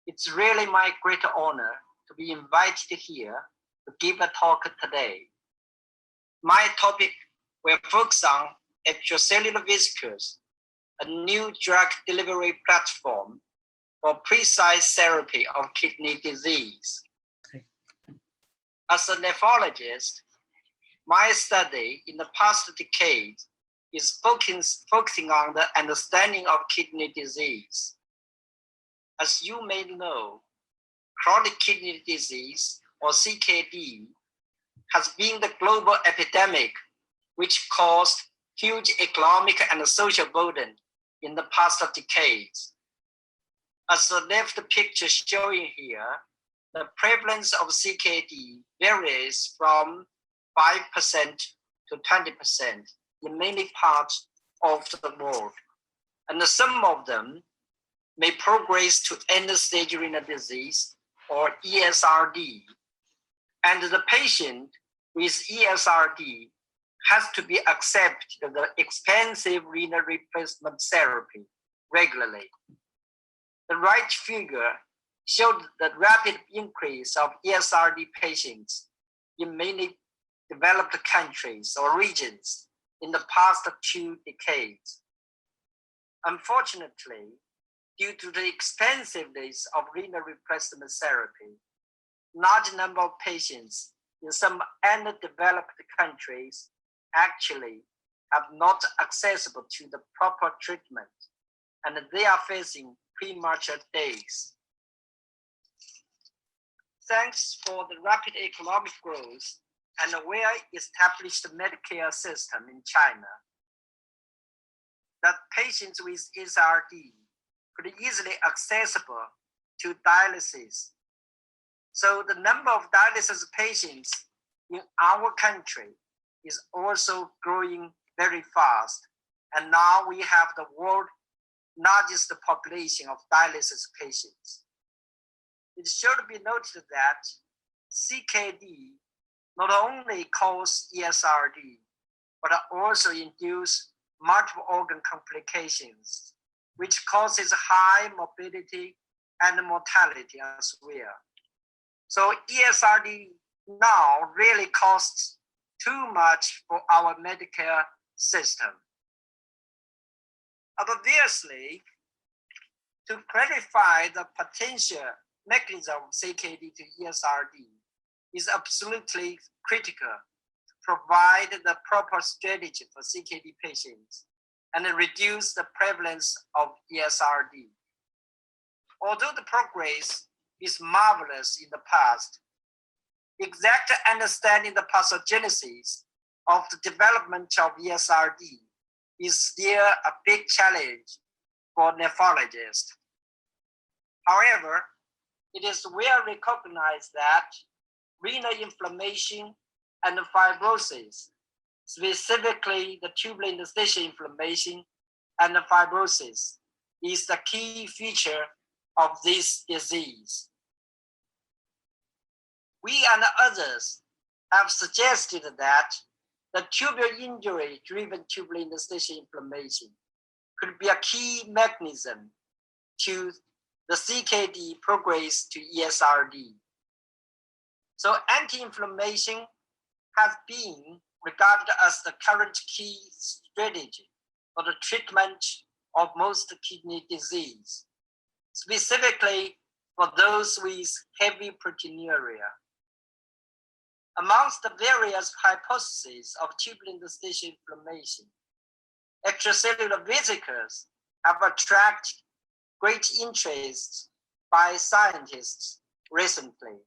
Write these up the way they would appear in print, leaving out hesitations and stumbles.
It's really my great honor to be invited here to give a talk today. My topic will focus on extracellular vesicles, a new drug delivery platform for precise therapy of kidney disease. As a nephrologist, my study in the past decade is focusing on the understanding of kidney disease. As you may know, chronic kidney disease, or CKD, has been the global epidemic which caused huge economic and social burden in the past decades. As the left picture showing here, the prevalence of CKD varies from 5% to 20% in many parts of the world. And some of them may progress to end-stage renal disease, or ESRD. And the patient with ESRD has to be accepted the expensive renal replacement therapy regularly. The right figure showed the rapid increase of ESRD patients in many developed countries or regions in the past 2 decades. Unfortunately, due to the expensiveness of renal replacement therapy, large number of patients in some undeveloped countries actually are not accessible to the proper treatment, and they are facing premature deaths. Thanks for the rapid economic growth and a well-established Medicare system in China, that patients with ESRD could easily accessible to dialysis. So the number of dialysis patients in our country is also growing very fast. And now we have the world's largest population of dialysis patients. It should be noted that CKD not only causes ESRD, but also induce multiple organ complications, which causes high morbidity and mortality as well. So ESRD now really costs too much for our Medicare system. Obviously, to clarify the potential mechanism of CKD to ESRD is absolutely critical to provide the proper strategy for CKD patients and reduce the prevalence of ESRD. Although the progress is marvelous in the past, exact understanding the pathogenesis of the development of ESRD is still a big challenge for nephrologists. However, it is well recognized that renal inflammation and fibrosis, specifically the tubular interstitial inflammation and fibrosis, is the key feature of this disease. We and others have suggested that the tubular injury-driven tubular interstitial inflammation could be a key mechanism to the CKD progress to ESRD. So anti-inflammation has been regarded as the current key strategy for the treatment of most kidney disease, specifically for those with heavy proteinuria. Amongst the various hypotheses of tubular interstitial inflammation, extracellular vesicles have attracted great interest by scientists recently.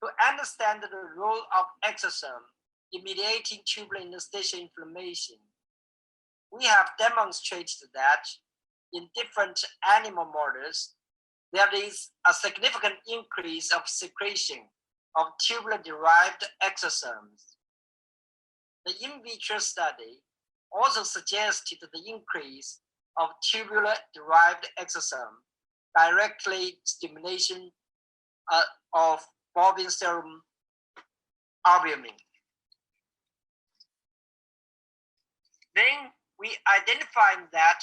To understand the role of exosome in mediating tubular interstitial inflammation, we have demonstrated that in different animal models, there is a significant increase of secretion of tubular-derived exosomes. The in vitro study also suggested the increase of tubular-derived exosome directly stimulation of bovine serum albumin. Then we identified that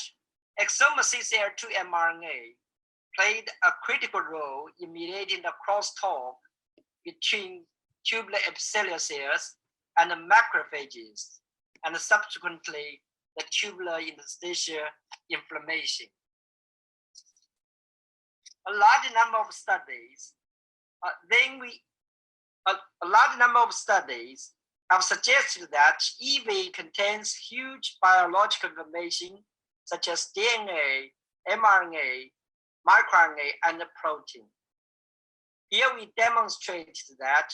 exosomal CCL2 mRNA played a critical role in mediating the crosstalk between tubular epithelial cells and the macrophages, and subsequently the tubular interstitial inflammation. A large number of studies have suggested that EV contains huge biological information such as DNA, mRNA, microRNA, and protein. Here we demonstrated that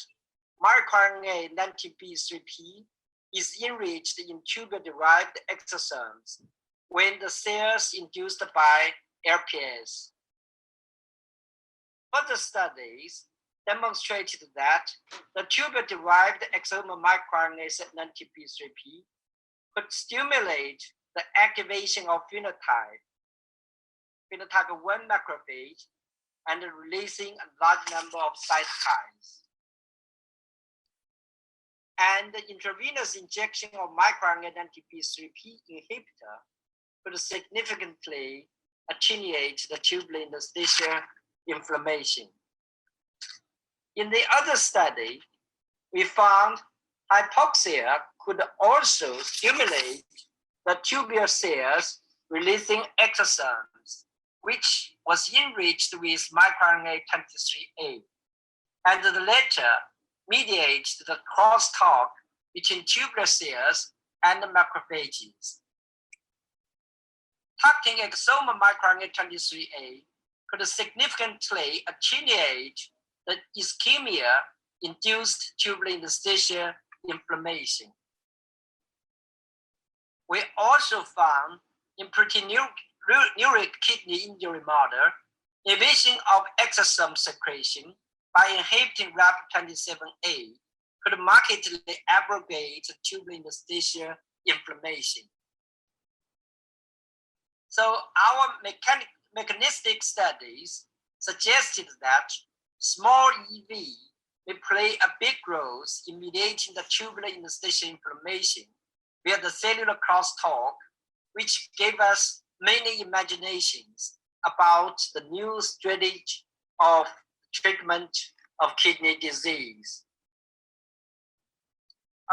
microRNA 90B3P is enriched in tubule-derived exosomes when the cells induced by LPS. Further studies demonstrated that the tubule-derived exosomal microRNA 90B3P could stimulate the activation of phenotype 1 macrophage, and releasing a large number of cytokines. And the intravenous injection of microRNA 90B3P inhibitor could significantly attenuate the tubular interstitial inflammation. In the other study, we found hypoxia could also stimulate the tubular cells releasing exosomes, which was enriched with microRNA 23A, and the latter mediates the crosstalk between tubular cells and the macrophages. Targeting exosomal microRNA 23A could significantly attenuate the ischemia-induced tubular interstitial inflammation. We also found in proteinuric kidney injury model, inhibition of exosome secretion by inhibiting RAP27A could markedly abrogate tubular interstitial inflammation. So our mechanistic studies suggested that small EV may play a big role in mediating the tubular interstitial inflammation via the cellular crosstalk, which gave us many imaginations about the new strategy of treatment of kidney disease.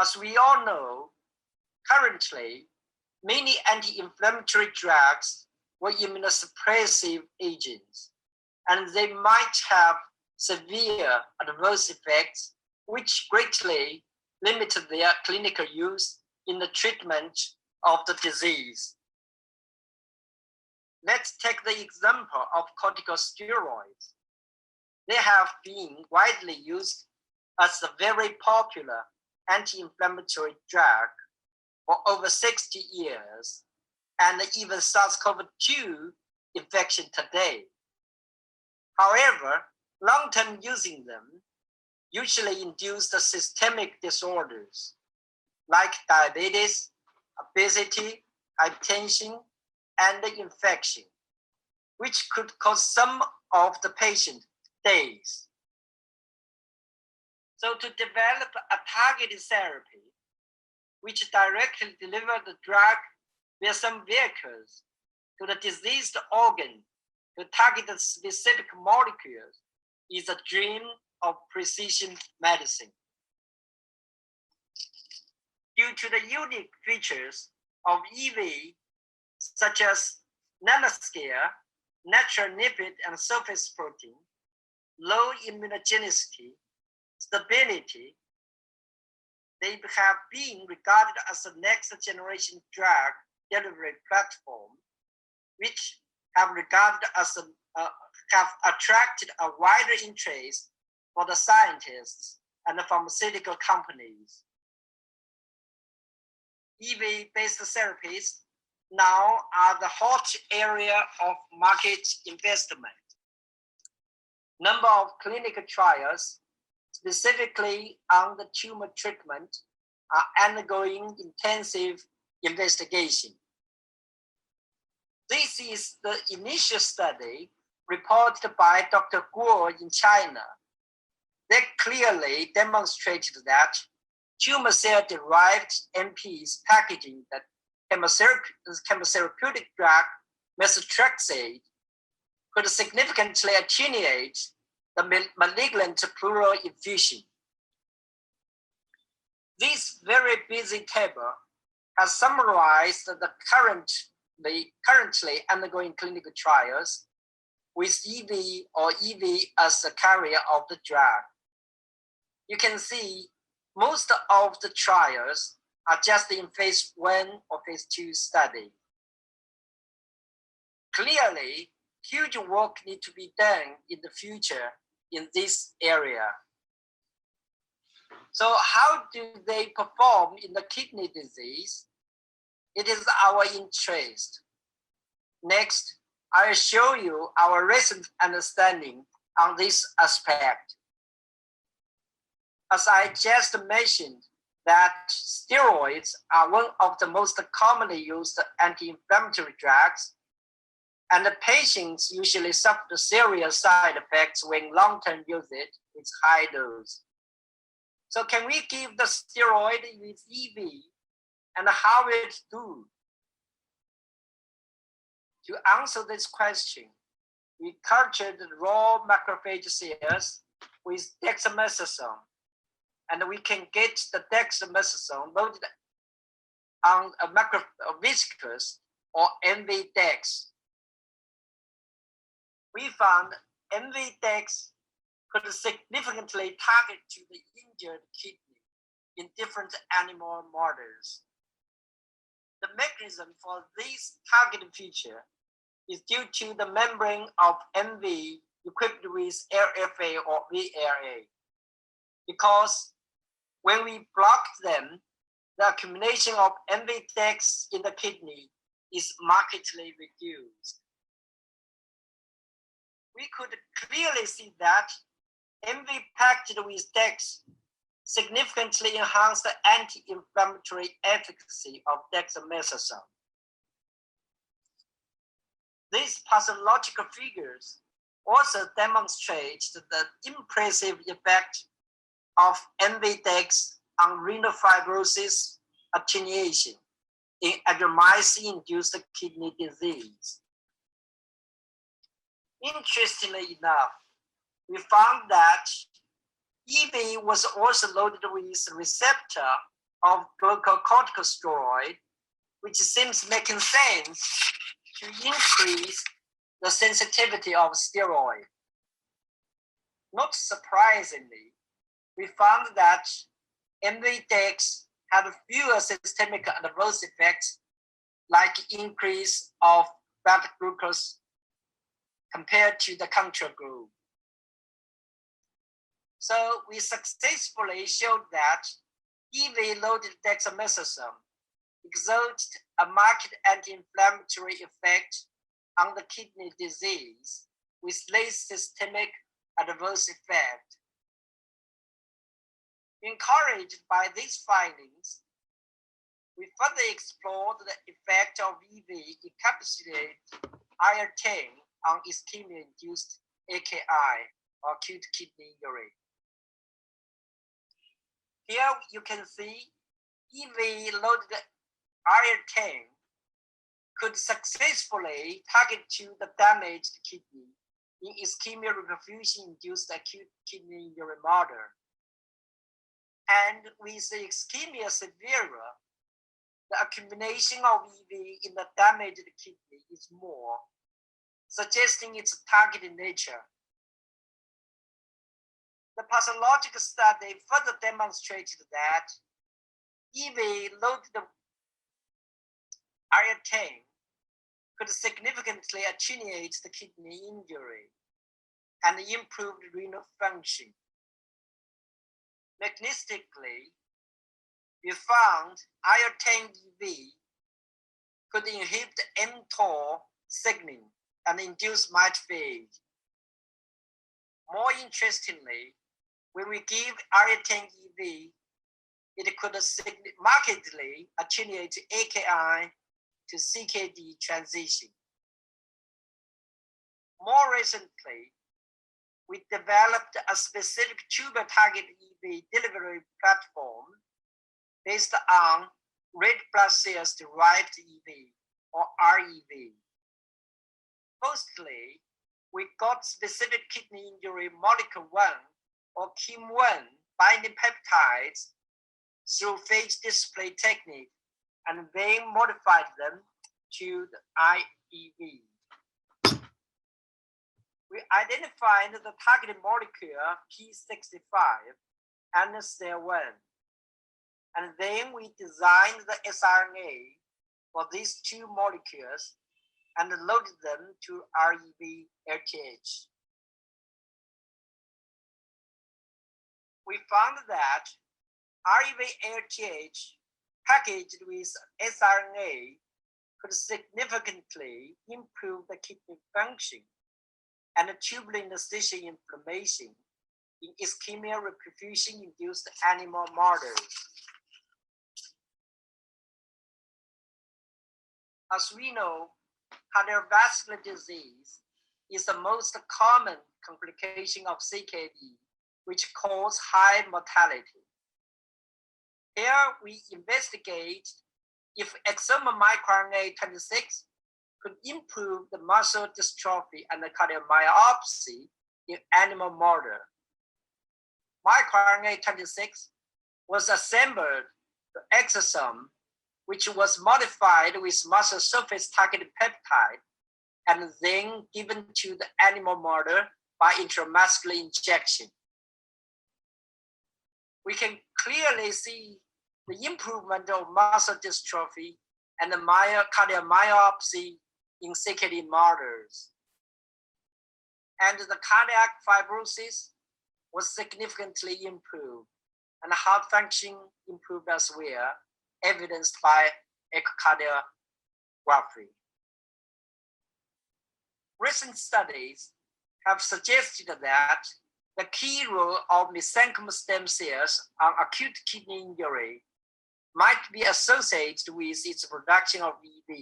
As we all know, currently, many anti-inflammatory drugs were immunosuppressive agents, and they might have severe adverse effects, which greatly limited their clinical use in the treatment of the disease. Let's take the example of corticosteroids. They have been widely used as a very popular anti-inflammatory drug for over 60 years, and even SARS-CoV-2 infection today. However, long-term using them usually induce the systemic disorders like diabetes, obesity, hypertension, and infection, which could cause some of the patient days. So to develop a targeted therapy, which directly delivers the drug via some vehicles to the diseased organ to target the specific molecules, is a dream of precision medicine. Due to the unique features of EV, such as nanoscale, natural lipid and surface protein, low immunogenicity, stability, they have been regarded as a next generation drug delivery platform, which have attracted a wider interest for the scientists and the pharmaceutical companies. EV-based therapies now are the hot area of market investment. Number of clinical trials, specifically on the tumor treatment, are undergoing intensive investigation. This is the initial study reported by Dr. Guo in China. They clearly demonstrated that tumor cell-derived MPs packaging the chemotherapeutic drug methotrexate could significantly attenuate the malignant pleural effusion. This very busy table has summarized the currently undergoing clinical trials with EV or EV as the carrier of the drug. You can see most of the trials are just in phase 1 or phase 2 study. Clearly, huge work needs to be done in the future in this area. So how do they perform in the kidney disease? It is our interest. Next, I'll show you our recent understanding on this aspect. As I just mentioned, that steroids are one of the most commonly used anti-inflammatory drugs, and the patients usually suffer serious side effects when long-term usage with high dose. So can we give the steroid with EV, and how will it do? To answer this question, we cultured raw macrophage cells with dexamethasone, and we can get the dexamethasone loaded on a vesicles or MV-dex. We found MV-dex could significantly target to the injured kidney in different animal models. The mechanism for this targeted feature is due to the membrane of MV equipped with LFA or VLA, because when we block them, the accumulation of MV-dex in the kidney is markedly reduced. We could clearly see that MV packed with dex significantly enhanced the anti-inflammatory efficacy of dexamethasone. These pathological figures also demonstrate the impressive effect of MV-dex on renal fibrosis attenuation in Agromycin-induced kidney disease. Interestingly enough, we found that EV was also loaded with a receptor of glucocorticosteroid, which seems making sense to increase the sensitivity of steroid. Not surprisingly, we found that MV-dex had fewer systemic adverse effects like increase of blood glucose compared to the control group. So we successfully showed that EV-loaded dexamethasone exerts a marked anti-inflammatory effect on the kidney disease with less systemic adverse effect. Encouraged by these findings, we further explored the effect of EV encapsulated IL-10 on ischemia-induced AKI, or acute kidney injury. Here you can see EV-loaded IL-10 could successfully target to the damaged kidney in ischemia-reperfusion-induced acute kidney injury model. And with the ischemia severe, the accumulation of EV in the damaged kidney is more, suggesting its targeted nature. The pathological study further demonstrated that EV-loaded IL-10 could significantly attenuate the kidney injury and improve renal function. Mechanistically, we found IL-10 EV could inhibit mTOR signaling and induce mitophagy. More interestingly, when we give IL-10 EV, it could markedly attenuate AKI to CKD transition. More recently, we developed a specific tubule target EV delivery platform based on red blood cells derived EV or REV. Mostly, we got specific kidney injury molecule 1 or KIM1 binding peptides through phage display technique and then modified them to the IEV. We identified the targeted molecule P65 and STEL1, and then we designed the siRNA for these two molecules and loaded them to REV-LTH. We found that REV-LTH packaged with siRNA could significantly improve the kidney function and tubular interstitial inflammation in ischemia reperfusion-induced animal models. As we know, cardiovascular disease is the most common complication of CKD, which causes high mortality. Here we investigate if exosomal microRNA 26 could improve the muscle dystrophy and the cardiomyopathy in animal model. MicroRNA 26 was assembled to exosome, which was modified with muscle surface targeted peptide and then given to the animal model by intramuscular injection. We can clearly see the improvement of muscle dystrophy and the cardiomyopathy in CKD models. And the cardiac fibrosis was significantly improved, and heart function improved as well, evidenced by echocardiography. Recent studies have suggested that the key role of mesenchymal stem cells on acute kidney injury might be associated with its production of EV.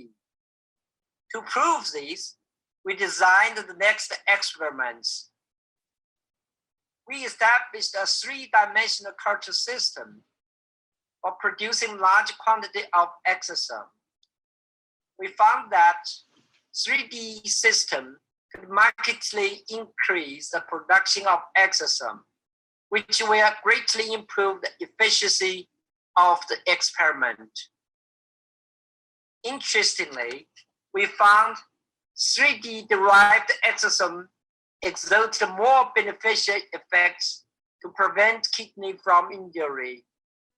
To prove this, we designed the next experiments. We established a three-dimensional culture system for producing large quantity of exosome. We found that 3D system could markedly increase the production of exosome, which will greatly improve the efficiency of the experiment. Interestingly, we found 3D-derived exosome exerted more beneficial effects to prevent kidney from injury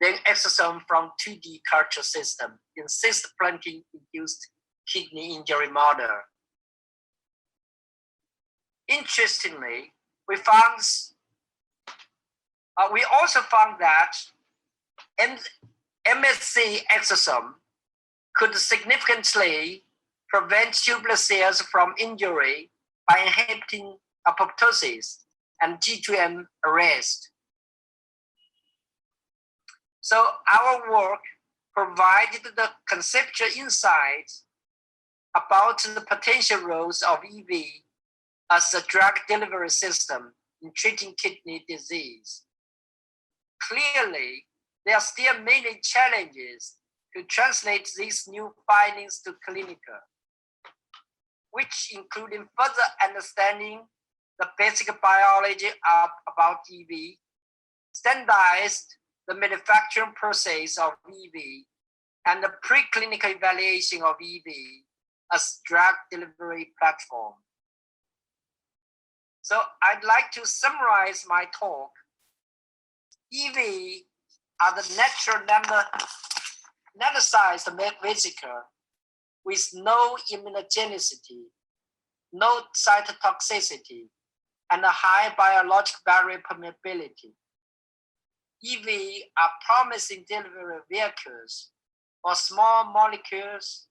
than exosome from 2D culture system in cyst-planting-induced kidney injury model. Interestingly, we also found that MSC exosome could significantly prevent tubular cells from injury by inhibiting apoptosis and G2M arrest. So our work provided the conceptual insights about the potential roles of EV as a drug delivery system in treating kidney disease. Clearly, there are still many challenges to translate these new findings to clinical, which including further understanding the basic biology about EV, standardized the manufacturing process of EV, and the preclinical evaluation of EV as drug delivery platform. So I'd like to summarize my talk. EV are the natural nanosized vesicle with no immunogenicity, no cytotoxicity, and a high biologic barrier permeability. EV are promising delivery vehicles for small molecules,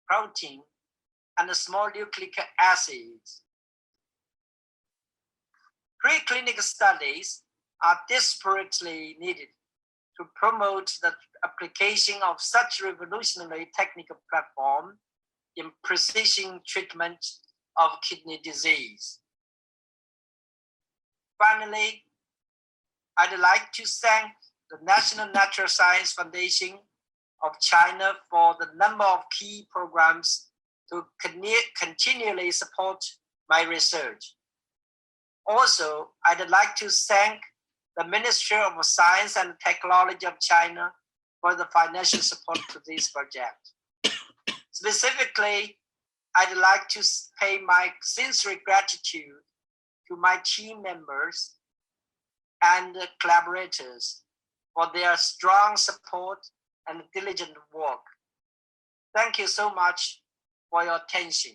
protein, and small nucleic acids. Preclinical studies are desperately needed to promote the application of such revolutionary technical platform in precision treatment of kidney disease. Finally, I'd like to thank the National Natural Science Foundation of China for the number of key programs to continually support my research. Also, I'd like to thank the Ministry of Science and Technology of China for the financial support to this project. Specifically, I'd like to pay my sincere gratitude to my team members and collaborators for their strong support and diligent work. Thank you so much for your attention.